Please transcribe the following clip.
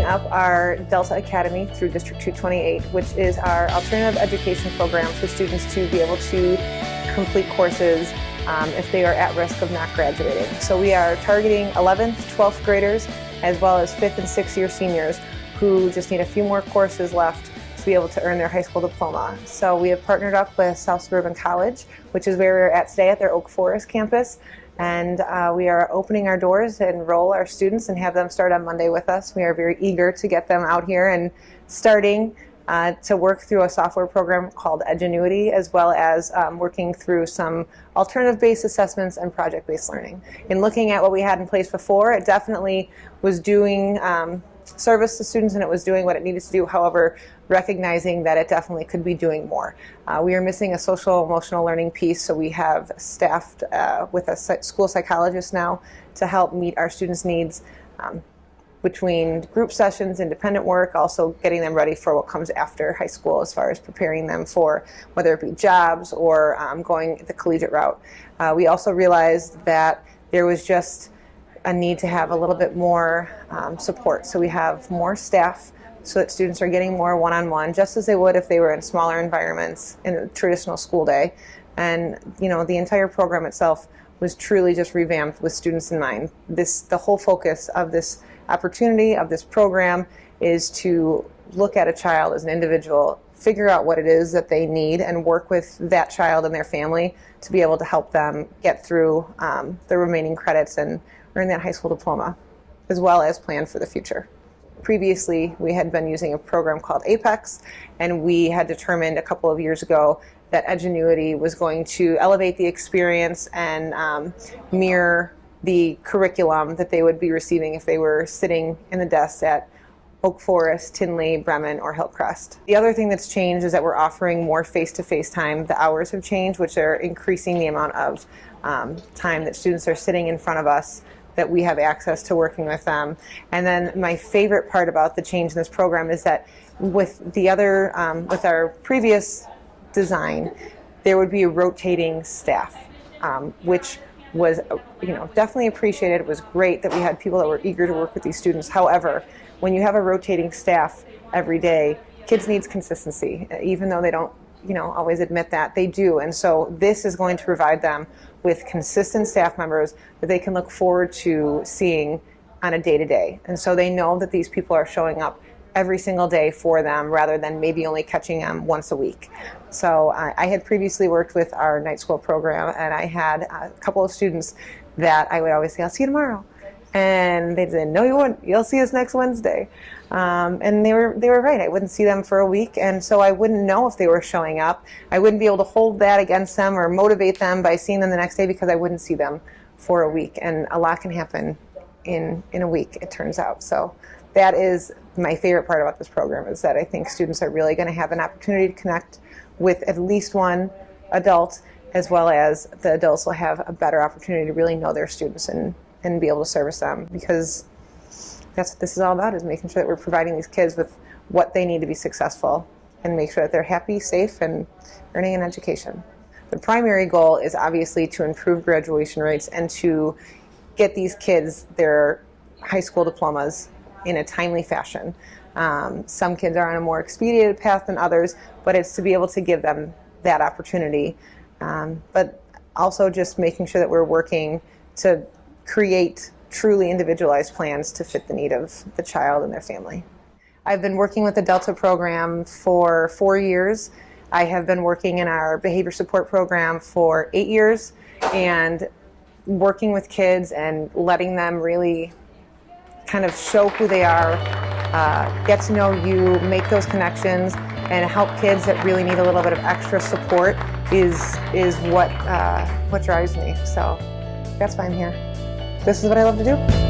up our Delta Academy through District 228, which is our alternative education program for students to be able to complete courses if they are at risk of not graduating. So we are targeting 11th, 12th graders, as well as 5th and 6th year seniors who just need a few more courses left to be able to earn their high school diploma. So we have partnered up with South Suburban College, which is where we're at today at their Oak Forest campus. And we are opening our doors to enroll our students and have them start on Monday with us. We are very eager to get them out here and starting to work through a software program called Edgenuity, as well as working through some alternative-based assessments and project-based learning. In looking at what we had in place before, it definitely was doing service to students and it was doing what it needed to do. However, recognizing that it definitely could be doing more. We are missing a social emotional learning piece, so we have staffed with a school psychologist now to help meet our students' needs between group sessions, independent work, also getting them ready for what comes after high school as far as preparing them for whether it be jobs or going the collegiate route. We also realized that there was just a need to have a little bit more support. So we have more staff so that students are getting more one-on-one, just as they would if they were in smaller environments in a traditional school day. And the entire program itself was truly just revamped with students in mind. The whole focus of this opportunity, of this program, is to look at a child as an individual, figure out what it is that they need, and work with that child and their family to be able to help them get through the remaining credits and earn that high school diploma, as well as plan for the future. Previously, we had been using a program called Apex, and we had determined a couple of years ago that Edgenuity was going to elevate the experience and mirror the curriculum that they would be receiving if they were sitting in the desks at Oak Forest, Tinley, Bremen, or Hillcrest. The other thing that's changed is that we're offering more face-to-face time. The hours have changed, which are increasing the amount of time that students are sitting in front of us, that we have access to working with them. And then my favorite part about the change in this program is that with with our previous design, there would be a rotating staff, which was definitely appreciated. It was great that we had people that were eager to work with these students. However, when you have a rotating staff every day, kids need consistency, even though they don't always admit that, they do. And so this is going to provide them with consistent staff members that they can look forward to seeing on a day-to-day. And so they know that these people are showing up every single day for them rather than maybe only catching them once a week. So I had previously worked with our night school program, and I had a couple of students that I would always say, "I'll see you tomorrow." And they'd say, "No, you won't. You'll see us next Wednesday." And they were right. I wouldn't see them for a week, and so I wouldn't know if they were showing up. I wouldn't be able to hold that against them or motivate them by seeing them the next day because I wouldn't see them for a week. And a lot can happen in a week, it turns out. So that is my favorite part about this program, is that I think students are really going to have an opportunity to connect with at least one adult, as well as the adults will have a better opportunity to really know their students and be able to service them, because that's what this is all about, is making sure that we're providing these kids with what they need to be successful and make sure that they're happy, safe, and earning an education. The primary goal is obviously to improve graduation rates and to get these kids their high school diplomas in a timely fashion. Some kids are on a more expedited path than others, but it's to be able to give them that opportunity. But also just making sure that we're working to create truly individualized plans to fit the need of the child and their family. I've been working with the Delta program for 4 years. I have been working in our behavior support program for 8 years, and working with kids and letting them really kind of show who they are, get to know you, make those connections, and help kids that really need a little bit of extra support is what drives me. So that's why I'm here. This is what I love to do.